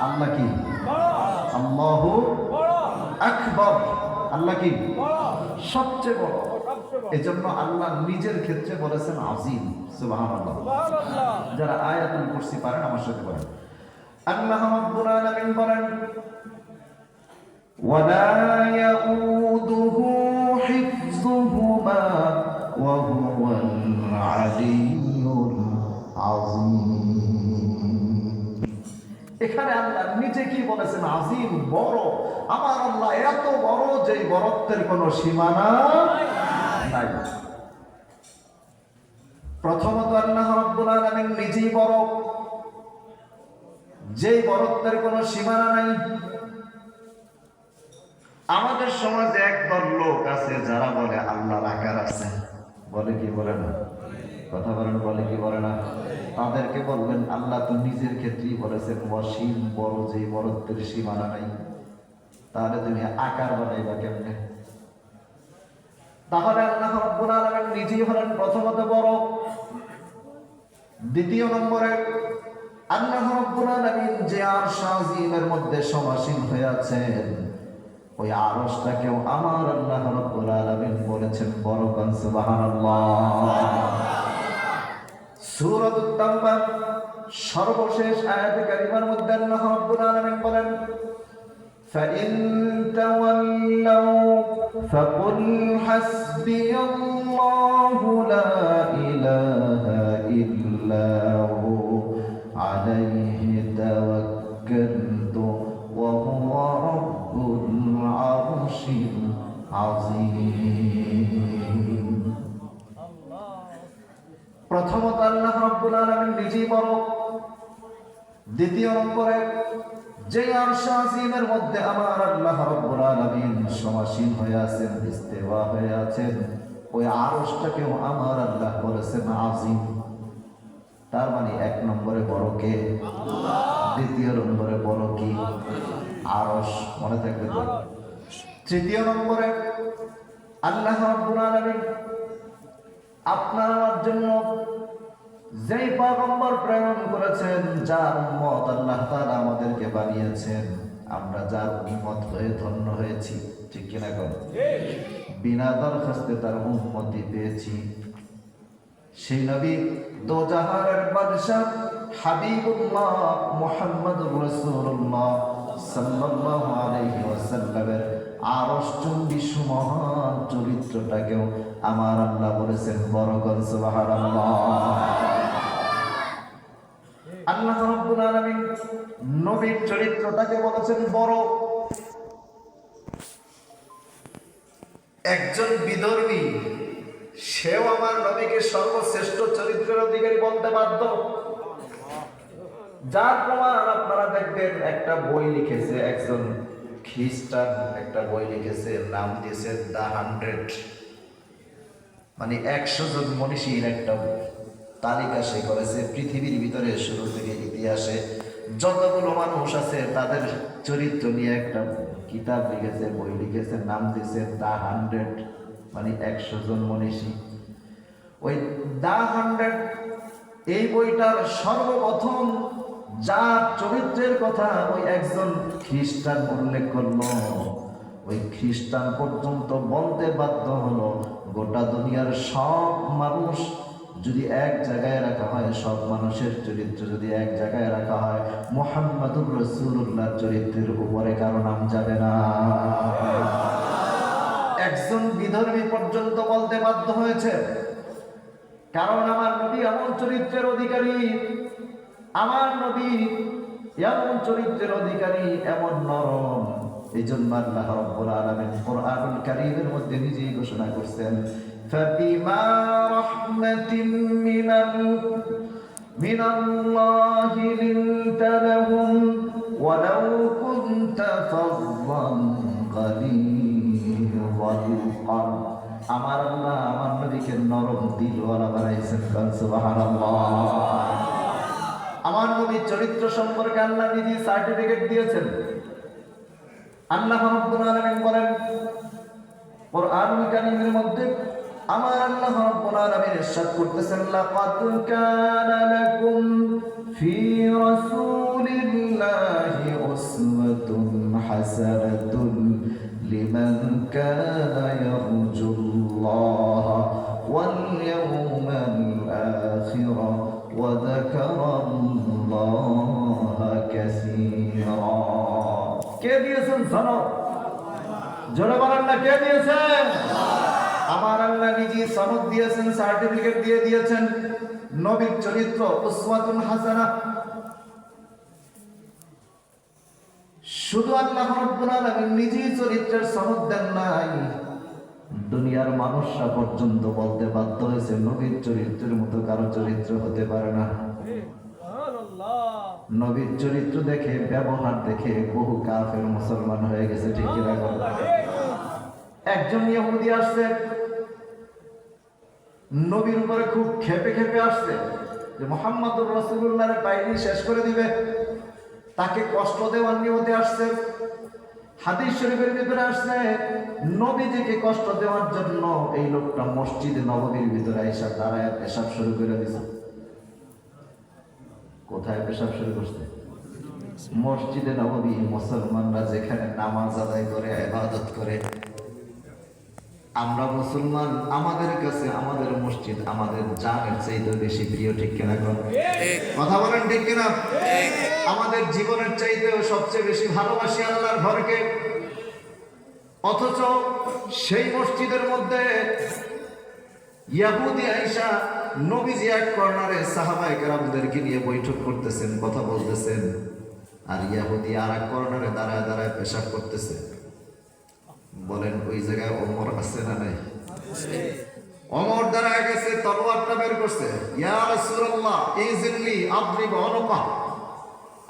আল্লাহ কি? আল্লাহু আকবার। আল্লাহ কি? সবচেয়ে বড়। এজন্য আল্লাহ নিজের ক্ষেত্রে বলেছেন আজিম। সুবহানাল্লাহ। যারা আয়াতুল কুরসি পারেন আমার সাথে বলেন, আল্লাহ রাব্বুল আলামিন বলেন, ওয়ালা ইয়াউদুহু হিফযুহুমা ওয়া হুয়াল আলিয়্যুল আযীম। এখানে আল্লাহ নিজে কি বলেছেন? আজিম, বড়। আমার আল্লাহ এত বড় যে বড়ত্বের কোনো সীমানা নাই। প্রথমত আল্লাহ রাব্বুল আলামিন নিজেই বড়, যেই বড়ত্বের কোনো সীমানা নাই। আমাদের সমাজে একদল লোক আছে যারা বলে আল্লাহর আকার আছে। বলে কি বলে না? কথা বলেন, বলে কি বলে না? তাদেরকে বলবেন আল্লাহ তো নিজের ক্ষেত্রেই বলেছেন অসীম বড়, যেই বড়ত্বের সীমানা নাই। তাহলে তুমি আকার বানাইবা কেমনে? তাহলে আল্লাহ রাব্বুল আলামিন নিজেই হলেন প্রথমত বড়। দ্বিতীয় নম্বরে আল্লাহ রাব্বুল আলামিন যে আরশ আজিমের মধ্যে সমাসীন হয়ে আছেন, ওই আরশটাকেও আমার আল্লাহ রাব্বুল আলামিন বলেছেন বড়। কোন সুবহানাল্লাহ। সূরাতুত তাওবা সর্বশেষ আয়াতে কারিমার মধ্যে আল্লাহ রাব্বুল আলামিন বলেন, فَإِن تَوَلَّوْا فَقُلْ حَسْبِيَ اللَّهُ لَا إِلَهَ إِلَّا هُوَ عَلَيْهِ تَوَكَّلْتُ وَهُوَ رَبُّ الْعَرْشِ الْعَظِيمِ। প্রথমত আল্লাহ রাব্বুল আলামিন নিজেই বড়। দ্বিতীয় নম্বরে যে আরশ আজিমের মধ্যে আমার আল্লাহ রাব্বুল আলামিন সমাসীন হয়ে আছেন, ইস্তেওয়া হয়ে আছেন, ওই আরশটাকেও আমার আল্লাহ বলেছেন আজিম। তার মানে এক নম্বরে বড় কে? আল্লাহ। দ্বিতীয় নম্বরে বড় কি? আরশ। মনে থাকবে তো? তৃতীয় নম্বরে আল্লাহ রাব্বুল আলামিন আপনার আমার জন্য যেই পয়গম্বর প্রেরণ করেছেন, যার উম্মত আল্লাহ তাআলা আমাদেরকে বানিয়েছেন, আমরা যার উম্মত হয়ে ধন্য হয়েছি। ঠিক কিনা কর? বিনা দরখাস্তে তার উম্মতি পেয়েছি। সেই নবী দোজাহারের বাদশা হাবিবুল্লাহ মুহাম্মদুর রাসূলুল্লাহ সাল্লাল্লাহু আলাইহি ওয়াসাল্লামের আরশচুম্বী সুমহান চরিত্রটাকেও আমার আল্লাহ বলেছেন বড়। কোন সুবহানাল্লাহ। আল্লাহ রাব্বুল আলামিন নবীর চরিত্রটাকে বলেছেন বড়। একজন বিধর্মী সেও আমার নবীকে সর্বশ্রেষ্ঠ চরিত্রের অধিকারী বলতে বাধ্য। যার প্রমাণ আপনারা দেখবেন, একটা বই লিখেছে একজন খ্রিস্টান, একটা বই লিখেছে, নাম দিয়েছে দ্য 100, মানে 100 জন মনীষীর একটা তালিকা সে করেছে। পৃথিবীর ভিতরে শুরু থেকে ইতিহাসে যতগুলো মানুষ আছে তাদের চরিত্র নিয়ে একটা কিতাব লিখেছে, বই লিখেছে, নাম দিয়েছে দ্য 100, মানে 100 জন মনীষী। ওই দ্য 100 এই বইটার সর্বপ্রথম যার চরিত্রের কথা ওই একজন খ্রিস্টান উল্লেখ করলো, ওই খ্রিস্টান পর্যন্ত বলতে বাধ্য হলো গোটা দুনিয়ার সব মানুষ যদি এক জায়গায় রাখা হয়, সব মানুষের চরিত্র যদি এক জায়গায় রাখা হয়, মুহাম্মাদুর রাসূলুল্লাহর চরিত্রের উপরে কারো নাম যাবে না। একজন বিধর্মী পর্যন্ত বলতে বাধ্য হয়েছে, কারণ আমার নবী এমন চরিত্রের অধিকারী, আমার নবী এমন চরিত্রের অধিকারী, এমন নরম। এই জন্য আল্লাহ রাব্বুল আলামিন কুরআনুল কারীমের মধ্যে নিজেই ঘোষণা করছেন, ফাবিমা রাহমাতিন মিনাল্লাহি লিনতা লাহুম ওয়ালাউ কুনতা ফাযযান গালিযাল কলব। আমার আল্লাহ আমার নবীকে নরম দিলওয়ালা বানাইছেন। সুবহানাল্লাহ। আমার নবীর চরিত্র সম্পর্কে আল্লাহ নিজে সার্টিফিকেট দিয়েছেন। আল্লাহ রাব্বুল আলামিন বলেন কুরআনুল কারীমের মধ্যে, আমার আল্লাহ রাব্বুল আলামিন ইরশাদ করতেছেন, লাকাদ কানা লাকুম ফি রাসূলিল্লাহি হাসানাতুন লিমান কানা ইয়ারজুল্লাহ ওয়াল ইয়াওমাল আখির ওয়া যাকারাল্লাহা কাসীরা। কে দিয়েছেন সনদ? জোরে বলেন না, কে দিয়েছেন? আমার আল্লাহ নিজে সনদ দিয়েছেন, সার্টিফিকেট দিয়ে দিয়েছেন। নবীর চরিত্র উসওয়াতুন হাসানা। শুধু আল্লাহ রাব্বুল আলামিন নিজেই চরিত্রের সনদ দেন নাই, দুনিয়ার মানুষরা পর্যন্ত বলতে বাধ্য হয়েছে নবীর চরিত্রের মতো কারো চরিত্র হতে পারে না। নবীর চরিত্র দেখে, ব্যবহার দেখে বহু কাফের মুসলমান হয়ে গেছে, ঠিক কি না? একজন ইহুদি আসছে, নবীর উপরে খুব খেপে খেপে আসছে যে মুহাম্মদুর রাসূলুল্লাহর পাইনি শেষ করে দিবে, তাকে কষ্ট দেওয়ার নিয়তে আসছে। হাদিস শরীফের ভিতরে আসছে নবীজিকে কষ্ট দেওয়ার জন্য এই লোকটা মসজিদে নববীর ভিতরে এসে দাঁড়ায় পেশাব শুরু করে দিয়েছে। কোথায় পেশাব শুরু করছে? মসজিদে নববী, মুসলমানরা যেখানে নামাজ আদায় করে, ইবাদত করে। আমরা মুসলমান, আমাদের কাছে আমাদের মসজিদ আমাদের জানের চাইতে বেশি প্রিয়, ঠিক কিনা? কথা বলেন ঠিক কিনা? আমাদের জীবনের চাইতেও সবচেয়ে বেশি ভালোবাসি আল্লাহর ঘরকে। অথচ সেই মসজিদের মধ্যে ইহুদি আয়েশা নবীজি এক কর্নারে সাহাবায়ে কেরামদেরকে নিয়ে বৈঠক করতেছেন, কথা বলতেছেন, আর ইহুদি আর এক কর্নারে দাঁড়ায় দাঁড়ায় পেশাব করতেছে। বলেন ওই জায়গায় ওমর আছে না নাই? ওমর দাঁড়ায় গেছে, তলোয়ারটা বের করছে, ইয়া রাসূলুল্লাহ ইযিনলি আদরিব উনকা,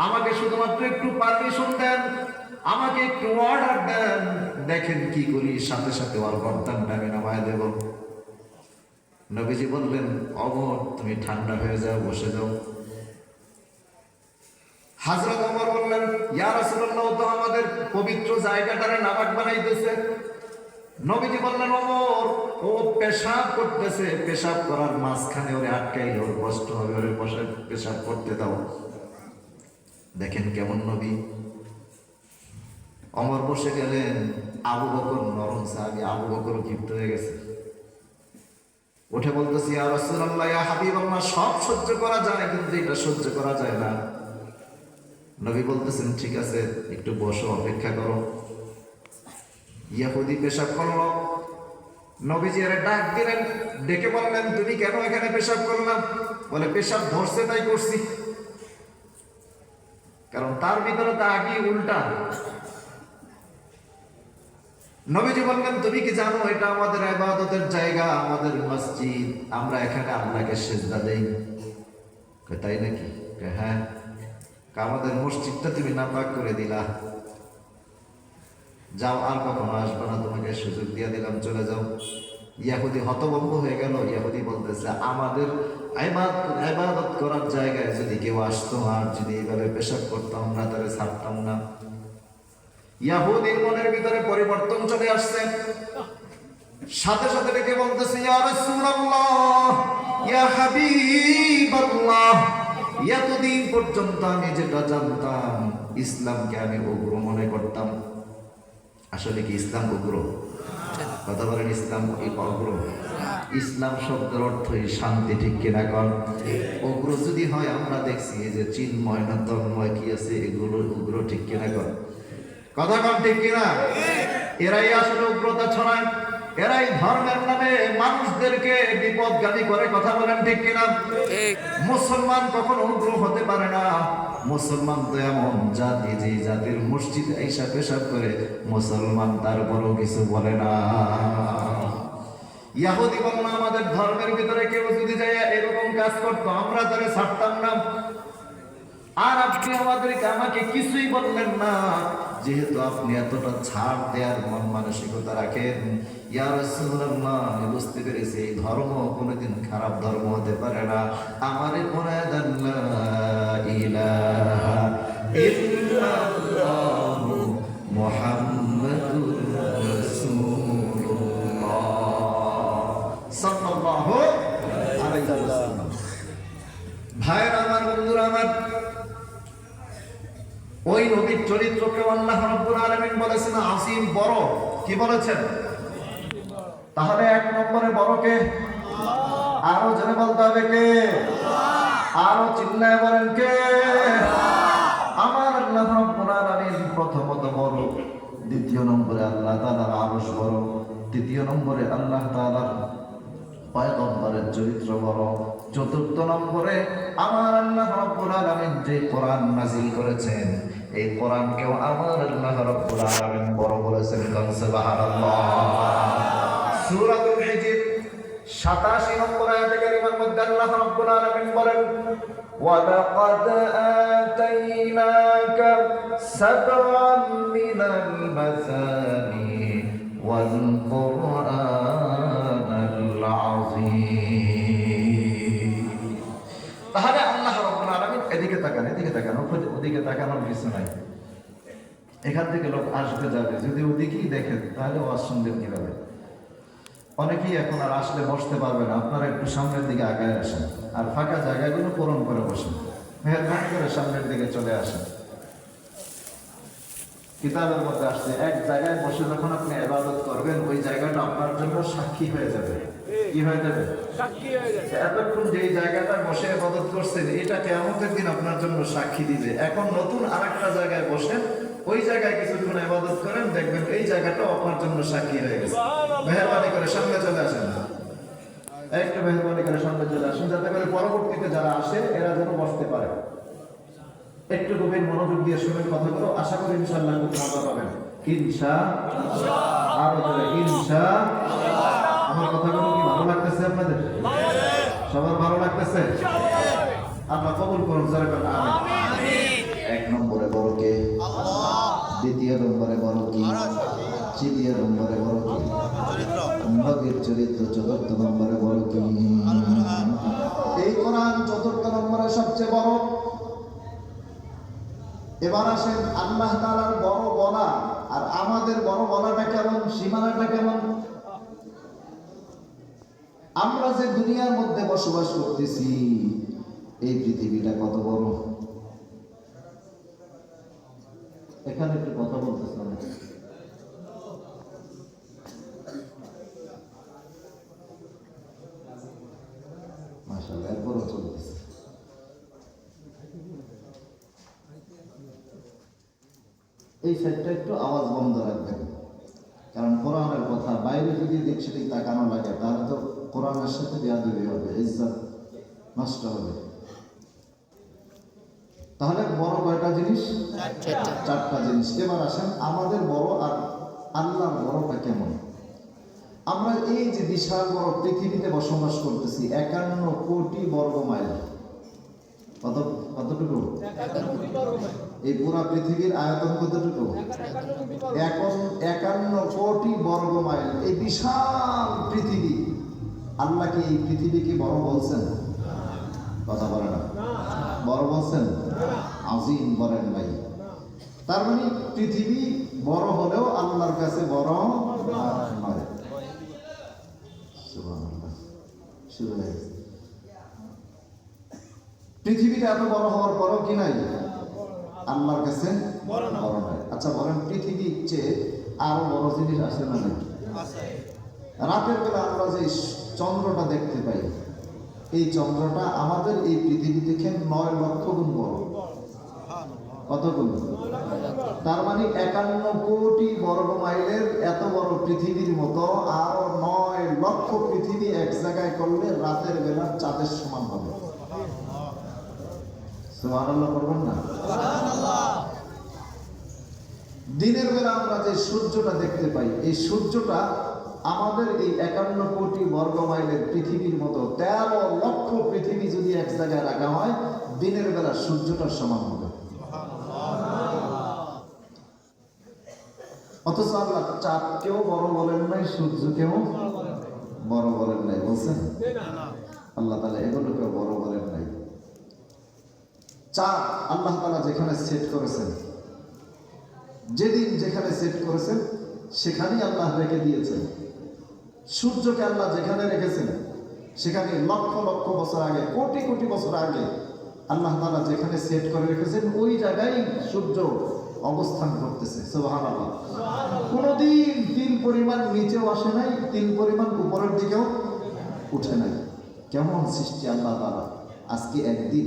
আমাকে শুধুমাত্র একটু পারমিশন দেন, আমাকে একটু অর্ডার দেন, দেখেন কি করি, সাথে সাথে ওর গর্দানটা আমি নামায় দেব। নবীজি বললেন, ওমর তুমি ঠান্ডা হয়ে যাও, বসে যাও। হযরত ওমর বললেন, ইয়া রাসূলুল্লাহ তো আমাদের পবিত্র জায়গাটারে নাপাক বানাইতেছে। নবীজি বললেন, ওমর ও পেশাব করতেছে, পেশাব করার মাঝখানে ওরে আটকাইলে ওর কষ্ট হবে, ওরে বসে পেশাব করতে দাও। দেখেন কেমন নবী। ওমর বসে গেলেন, আবু বকর নরম সাহাবী, আবু বকর ক্ষিপ্ত হয়ে গেছে, উঠে বলতেছি, ইয়া রাসূলুল্লাহ ইয়া হাবিবাল্লাহ, সব সহ্য করা যায় কিন্তু এটা সহ্য করা যায় না। নবী বলতেছেন, ঠিক আছে একটু বসো, অপেক্ষা করো। ইহুদি পেশাব করলো, নবীজি এর ডাক দিলেন, ডেকে বললেন, তুমি কেন এখানে পেশাব করলাম? বলে পেশাব ধরছে তাই করছি। কারণ তার ভিতরে তা আগে উল্টা। নবীজি বললেন, তুমি কি জানো এটা আমাদের ইবাদতের জায়গা, আমাদের মসজিদ, আমরা এখানে আল্লাহকে সিজদা দেই। তাই নাকি? হ্যাঁ। আমাদের মসজিদটা তুমি নাপাক করে দিলা, যাও, আর কখনো আসবে না, তোমাকে সুযোগ দিয়ে দিলাম, চলে যাও। ইহুদি হতভম্ব হয়ে গেল। ইহুদি বলতেছে, আমাদের ইবাদত করার জায়গায় যদি কেউ আসতো আর যদি এইভাবে পেশাব করতাম, আমরা তাহলে ছাড়তাম না। ইহুদির মনের ভিতরে পরিবর্তন চলে আসছে, সাথে সাথে ডেকে বলতেছে, ইয়া রাসূলুল্লাহ ইয়া হাবিবাল্লাহ, এতদিন পর্যন্ত আমি যেটা জানতাম ইসলামকে আমি উগ্র মনে করতাম, আসলে কি ইসলাম উগ্র? কথা বলেন, ইসলাম অগ্র? ইসলাম শব্দের অর্থই শান্তি, ঠিক কিনা? কন উগ্র যদি হয়, আমরা দেখছি এই যে চিন্ময় না তন্ময় কি আছে, এগুলো উগ্র, ঠিক কিনা? কন কথা কন, ঠিক কিনা? এরাই আসলে উগ্রতা ছড়ায়, এরাই ধর্মের নামে মানুষদেরকে বিপদগামী করে, কথা বলেন ঠিক কিনা? মুসলমান কখনো উগ্র হতে পারে না। মুসলমান তো এমন জাতি, যে জাতির মসজিদে আইসা পেশাব করে মুসলমান তারপরও কিছু বলে না। ইহুদি বলল, আমাদের ধর্মের ভিতরে কেউ যদি যায় এরকম কাজ করতো, আমরা তারে ছাড়তাম না। আর আপনি আমাকে কিছুই বললেন না, যেহেতু আপনি এতটা ছাড় দেওয়ার মন মানসিকতা রাখেন। ইয়া রাসূলুল্লাহ, আমি বুঝতে পেরেছি এই ধর্ম কোনোদিন খারাপ ধর্ম হতে পারে না। আমারে পড়ায় দেন লা ইলাহা ইল্লাল্লাহু মুহাম্মাদুর রাসূলুল্লাহ সাল্লাল্লাহু আলাইহি ওয়াসাল্লাম। ভাইরা আমার, বন্ধুরা আমার, ওই নবীর চরিত্রকে আল্লাহ রাব্বুল আলামিন বলেছেন আসিম, বড়। কি বলেছেন? তাহলে এক নম্বরে বড়কে আরো জোরে বলতে হবে কে? আরো চিল্লায় বলেন কে? আমার আল্লাহ রাব্বুল আলামিন প্রথমত বড়, দ্বিতীয় নম্বরে আল্লাহ তাআলার আরশ বড়, তৃতীয় নম্বরে আল্লাহ তাআলার পয়গম্বরের চরিত্র বড়, চতুর্থ নম্বরে আমার আল্লাহ রাব্বুল আলামিন যে কোরআন নাযিল করেছেন এই কোরআনকেও আমার আল্লাহ রাব্বুল আলামিন বড় বলেছেন। সুবহানাল্লাহ। সূরাতুল হিজর 87 নম্বর আয়াতে কারিমার মধ্যে আল্লাহ রাব্বুল আলামিন বলেন وَلَقَدْ آتَيْنَاكَ سَبْعًا مِنَ الْمَثَانِي وَالْقُرْآنَ الْعَظِيمِ। তাহলে আল্লাহ রাব্বুল আলামিন এদিকে তাকান, এদিকে তাকান, ওদিকে তাকানোর কিছু নাই। এখান থেকে লোক আসবে যাবে, যদি ওদিকেই দেখেন তাহলে ওয়াজ শুনবেন কিভাবে? অনেকেই এখন আর আসলে বসতে পারবে না। আপনারা একটু সামনের দিকে আগায় আসেন আর ফাঁকা জায়গাগুলো পূরণ করে বসেন। মেহরবানি করে সামনের দিকে চলে আসেন। কিতাবের মধ্যে আসছে এক জায়গায় বসে যখন আপনি ইবাদত করবেন ওই জায়গাটা আপনার জন্য সাক্ষী হয়ে যাবে। কি হয়ে যাবে? সাক্ষী হয়ে যাবে। এতক্ষণ যে জায়গাটা বসে ইবাদত করছেন এটা কিয়ামতের দিন আপনার জন্য সাক্ষী দিবে। এখন নতুন আরেকটা জায়গায় বসেন, ওই জায়গায় কিছুক্ষণ ইবাদত করেন, দেখবেন এই জায়গাটাও আপনার জন্য সাক্ষী হয়ে গেছে। মেহরবানি করে সামনে চলে আসেন, একটু মেহরবানি করে সামনে চলে আসেন, যাতে করে পরবর্তীতে যারা আসে এরা যেন বসতে পারে। একটু গভীর মনোযোগ দিয়ে শুনেন কথাগুলো, আশা করি ইনশাআল্লাহ খুব মজা পাবেন। ইনশাআল্লাহ। আরো জোরে ইনশাআল্লাহ। আমার কথাগুলো কি ভালো লাগতেছে আপনাদের? সবার ভালো লাগতেছে? আল্লাহ কবুল করুন। আমিন। এক নম্বরে বড় কে? দ্বিতীয় নম্বরে বড় কি? তৃতীয় নম্বরে বড় কি? নবীর চরিত্র। চতুর্থ নম্বরে বড় কি? এই কোরআন চতুর্থ নম্বরে সবচেয়ে বড়। এবার আসেন আল্লাহ তাআলার বড় বলা আর আমাদের বড় বলাটা কেমন, সীমানাটা কেমন? আমরা যে দুনিয়ার মধ্যে বসবাস করতেছি এই পৃথিবীটা কত বড়? এখানে একটু কথা বলতেছে না? মাশাআল্লাহ, এরপরও চলতেছে। এই সাইডটা একটু আওয়াজ বন্ধ রাখবেন, কারণ কোরআনের কথা বাইরে যদি দিক সেদিক তাকানো লাগে তাহলে তো কোরআনের সাথে বেয়াদবি হবে, ইজ্জত নষ্ট হবে। তাহলে বড় কয়টা জিনিস? চারটা জিনিস। এবার আসেন আমাদের বড় আর আল্লাহর বড়টা কেমন। আমরা এই যে বিশাল বড় পৃথিবীতে বসবাস করতেছি 51 কোটি বর্গ মাইল। কতটুকু? এই পুরা পৃথিবীর আয়তন কতটুকু? 51 কোটি বর্গ মাইল। এই বিশাল পৃথিবী, আল্লাহ কি এই পৃথিবীকে বড় বলছেন? কথা বলে না। বড় বলছেন? আজিম বলেন ভাই। তার মানে পৃথিবী বড় হলেও আল্লাহর কাছে বড় নয়। সুবহানাল্লাহ। শুরু হয়ে গেছে। পৃথিবীটা এত বড় হওয়ার পরও কি নাই? আল্লাহর কাছে বড় নয়। আচ্ছা বলেন, পৃথিবীর চেয়ে আরো বড় জিনিস আছে না নাকি? রাতের বেলা আমরা যে চন্দ্রটা দেখতে পাই, এই চন্দ্রটা আমাদের এই পৃথিবী থেকে 9 লক্ষ গুণ বড়। কত গুণ? তার মানে 51 কোটি বর্গ মাইলের এত বড় পৃথিবীর মতো আরো 9 লক্ষ পৃথিবী এক জায়গায় করলে রাতের বেলা চাঁদের সমান হবে। সুবহানাল্লাহ করবেন না? দিনের বেলা আমরা যে সূর্যটা দেখতে পাই, এই সূর্যটা আমাদের এই 51 কোটি বর্গ মাইলের পৃথিবীর মতো 13 লক্ষ পৃথিবী যদি এক জায়গায় রাখা হয় দিনের বেলা সূর্যটার সমান হবে। অথচ আল্লাহ চাঁদকেও বড় বলেন নাই, সূর্যকেও বড় বলেন নাই। বলছেন? আল্লাহ তাআলা এগুলোকেও বড় বলেন নাই। চাঁদ আল্লাহ তাআলা যেখানে সেট করেছেন, যেদিন যেখানে সেট করেছেন সেখানেই আল্লাহ রেখে দিয়েছেন। সূর্যকে আল্লাহ যেখানে রেখেছেন সেখানে লক্ষ লক্ষ বছর আগে, কোটি কোটি বছর আগে আল্লাহ তাআলা যেখানে সেট করে রেখেছেন ওই জায়গায় সূর্য অবস্থান করতেছে। সুবহানাল্লাহ। কোনোদিন তিল পরিমাণ নিচেও আসে নাই, তিল পরিমাণ উপরের দিকেও উঠে নাই। কেমন সৃষ্টি আল্লাহ তাআলা! আজকে একদিন,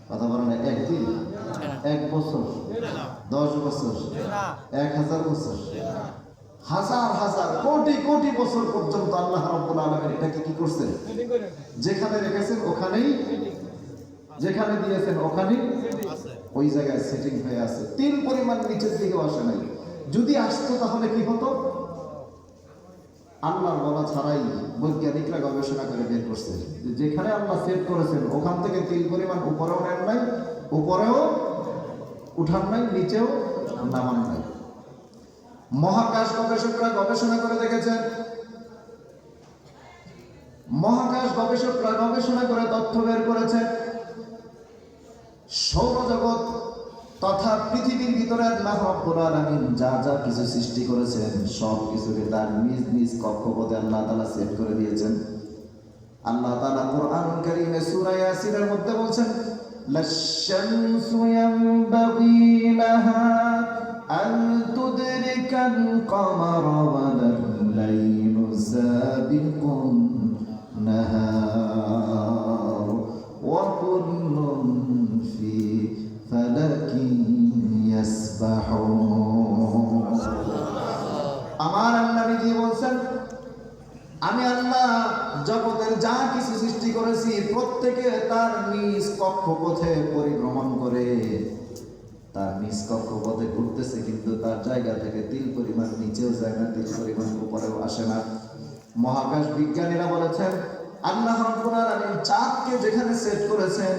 কথা বলে না, একদিন, 1 বছর, 10 বছর, 1000 বছর, হাজার হাজার কোটি কোটি বছর পর্যন্ত আল্লাহ রাব্বুল আলামিন এটাকে কি করছেন? যেখানে রেখেছেন ওখানেই, যেখানে দিয়েছেন ওখানেই ওই জায়গায় সেটিং হয়ে আছে। তিল পরিমাণ নিচের দিকেও আসে নাই। যদি আসতো তাহলে কি হতো? আল্লাহর বলা ছাড়াই বৈজ্ঞানিকরা গবেষণা করে বের করছে যেখানে আল্লাহ সেট করেছেন ওখান থেকে তিল পরিমাণ উপরেও নেন নাই, উপরেও উঠান নাই, নিচেও নামান নাই। মহাকাশ গবেষকরা গবেষণা করে দেখেছেন, মহাকাশ গবেষকরা গবেষণা করে তথ্য বের করেছেন সৌরজগৎ তথা পৃথিবীর ভিতরে আল্লাহ রাব্বুল আলামিন যা যা কিছু সৃষ্টি করেছেন সব কিছুকে তার নিজ নিজ কক্ষপথে আল্লাহ তাআলা সেট করে দিয়েছেন। আল্লাহ তাআলা কোরআনুল কারীমে সূরা ইয়াসিনের মধ্যে বলছেন, লাশ-শামসু ইয়ানবাগী লাহা আন তুদরিকাল কমারা ওয়াল-লাইলু সাবিকুন নাহার ওয়া কুল্লুন ফি ফালাকিন ইয়াসবাহুন। আমার আল্লাহ নিজে বলছেন, আমি আল্লাহ জগতের যা কিছু সৃষ্টি করেছি প্রত্যেকে তার নিজ কক্ষপথে পরিভ্রমণ করে তার নিজ কক্ষপথে ঘুরতেছে, কিন্তু তার জায়গা থেকে তিল পরিমাণ নিচেও যায় না, তিল পরিমাণ উপরেও আসে না। মহাকাশ বিজ্ঞানীরা বলেছেন আল্লাহ রাব্বুল আলামিন চাঁদকে যেখানে সেট করেছেন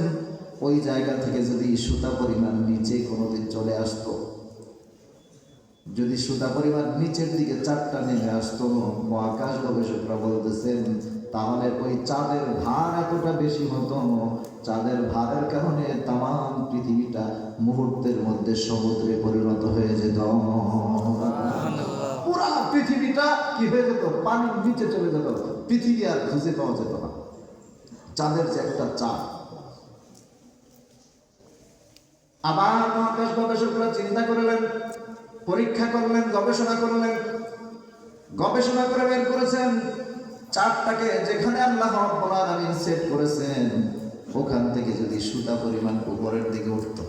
ওই জায়গা থেকে যদি সুতা পরিমাণ নিচে কোনোদিন চলে আসতো, যদি সুতা পরিমাণ নিচের দিকে চাঁদটা নেমে আসতো, মহাকাশ গবেষকরা বলতেছেন তাহলে ওই চাঁদের ভার এতটা বেশি হতো, চাঁদের ভারের কারণে তাম পৃথিবীটা মুহূর্তের মধ্যে সমুদ্রে পরিণত হয়ে যেত। পুরা পৃথিবীটা কি হয়ে যেত? পানির নিচে চলে যেত, পৃথিবী আর খুঁজে পাওয়া যেত না। চাঁদের যে একটা চাঁদ। আবার মহাকাশ গবেষকরা চিন্তা করলেন, পরীক্ষা করলেন, গবেষণা করলেন, গবেষণা করে বের করেছেন চাঁদটাকে যেখানে আল্লাহ রাব্বুল আলামিন সেট করেছেন ওখান থেকে যদি সুতা পরিমাণ উপরের দিকে উঠতো,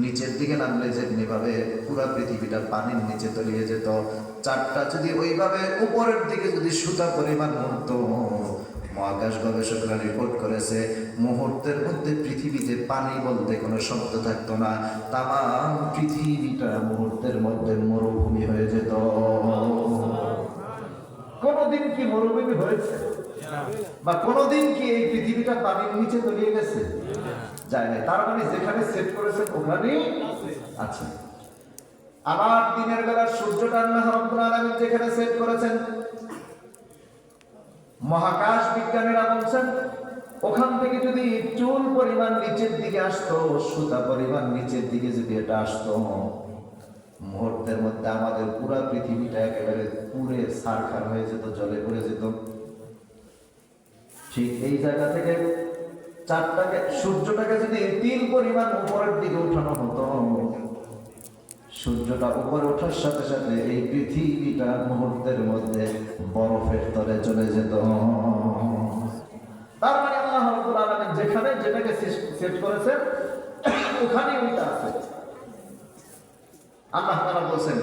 নিচের দিকে নামলে যেমনিভাবে পুরা পৃথিবীটা পানির নিচে তলিয়ে যেত, চাঁদটা যদি ওইভাবে উপরের দিকে যদি সুতা পরিমাণ উঠতো, মহাকাশ গবেষকরা রিপোর্ট করেছে মুহূর্তের মধ্যে পৃথিবীতে পানি বলতে কোনো শব্দ থাকতো না, তাম পৃথিবীটা মুহূর্তের মধ্যে মরুভূমি হয়ে যেত। কোনদিন কি মরুভূমি হয়েছে? বা কোনদিন কি এই পৃথিবীটা পানির নিচে তলিয়ে গেছে? যায় না। তার মানে যেখানে সেট করেছেন ওখানেই আছে। আবার দিনের বেলা সূর্যটা আল্লাহ রাব্বুল আলামিন যেখানে সেট করেছেন, মহাকাশ বিজ্ঞানীরা বলছেন ওখান থেকে যদি চুল পরিমাণ নিচের দিকে আসতো, সুতা পরিমাণ নিচের দিকে যদি এটা আসতো, মুহূর্তের মধ্যে আমাদের পুরা পৃথিবীটা একেবারে পুড়ে ছারখার হয়ে যেত, জলে পড়ে যেত। ঠিক এই জায়গা থেকে চাঁদটাকে, সূর্যটাকে যদি তিল পরিমাণ উপরের দিকে উঠানো হতো, সূর্যটা উপরে ওঠার সাথে সাথে এই পৃথিবীটা মুহূর্তের মধ্যে বরফের তলে চলে যেত। তার মানে আল্লাহ রাব্বুল আলামিন যেখানে যেটাকে সেট করেছেন ওখানেই ওইটা আছে। আল্লাহ তাআলা বলেন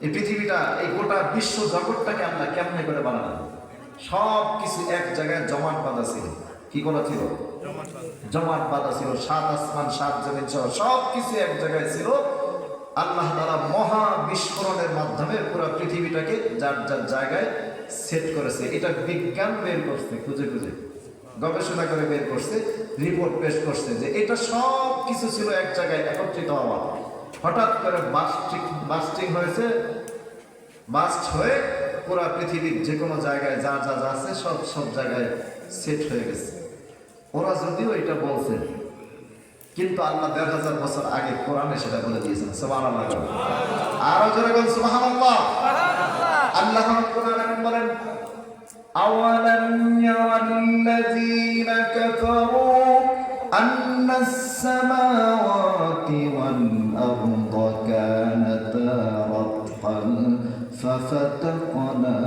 এই পৃথিবীটা, এই গোটা বিশ্ব জগৎটাকে আল্লাহ কেমনে করে বানালেন? সব কিছু এক জায়গায় জমাট বাঁধা ছিল। কি করা ছিল? জমাট বাঁধা ছিল। 7 আসমান 7 জমিন সব কিছু এক জায়গায় ছিল। আল্লাহ তাআলা মহা বিস্ফোরণের মাধ্যমে পুরো পৃথিবীটাকে যার যার জায়গায় সেট করেছে। এটা বিজ্ঞান বের করছে, খুঁজে খুঁজে গবেষণা করে বের করছে, রিপোর্ট পেশ করছে যে এটা সব কিছু ছিল এক জায়গায় একত্রিত হওয়া। হঠাৎ করে বাস্টিং হয়েছে, বাস্ট হয়ে পুরো পৃথিবীর যে কোনো জায়গায় যা যা যা আছে সব সব জায়গায় সেট হয়ে গেছে। ওরা যদিও এটা বলছে, কিন্তু আল্লাহ ১,৫০০ বছর আগে কোরআনে সেটা বলে দিয়েছেন। সুবহানাল্লাহ। আরো জোরে বল সুবহানাল্লাহ। আল্লাহ রাব্বুল আলামিন বলেন, আওয়ালাম ইয়ারাল্লাযীনা কাফারু السماوات والأرض كانتا رتقا ففتقناهما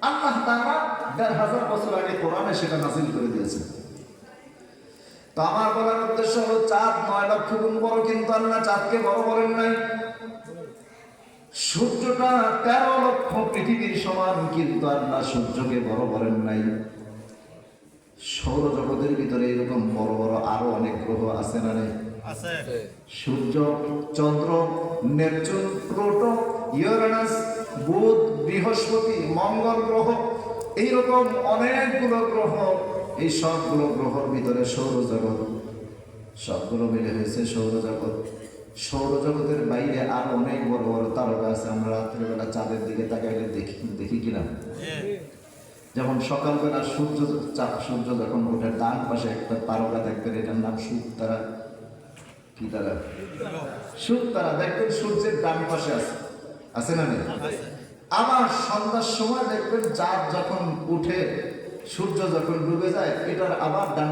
আল্লাহ তাআলা ১,৫০০ বছর আগে কোরআনে সেটা নাযিল করে দিয়েছেন। তো আমার বলার উদ্দেশ্য হলো চাঁদ ৯ লক্ষ গুণ বড়, কিন্তু আল্লাহ চাঁদকে বড় বলেন নাই। সূর্যটা ১৩ লক্ষ পৃথিবীর সমান, কিন্তু আল্লাহ সূর্যকে বড় বলেন নাই। সৌরজগতের ভিতরে এরকম বড় বড় আরো অনেক গ্রহ আছে না নেই? আছে। সূর্য, চন্দ্র, নেপচুন, প্লুটো, ইউরেনাস, বুধ, বৃহস্পতি, মঙ্গল গ্রহ, এইরকম অনেকগুলো গ্রহ। এই সবগুলো গ্রহর ভিতরে সৌরজগৎ, সবগুলো মিলে হয়েছে সৌরজগৎ। সৌরজগতের বাইরে আরো অনেক বড় বড় তারকা আছে। আমরা রাত্রিবেলা চাঁদের দিকে তাকাইলে দেখি কিনা? যেমন সকালবেলা সূর্য যখন ওঠে, ডান পাশে একটা তারকা দেখবেন, এটার নাম শুকতারা। কি তারা? শুকতারা। দেখবেন সূর্যের ডান পাশে আছে না নেই? আবার সন্ধ্যার সময় দেখবেন চাঁদ যখন উঠে, সূর্য যখন ডুবে যায়, এটার আবার ডান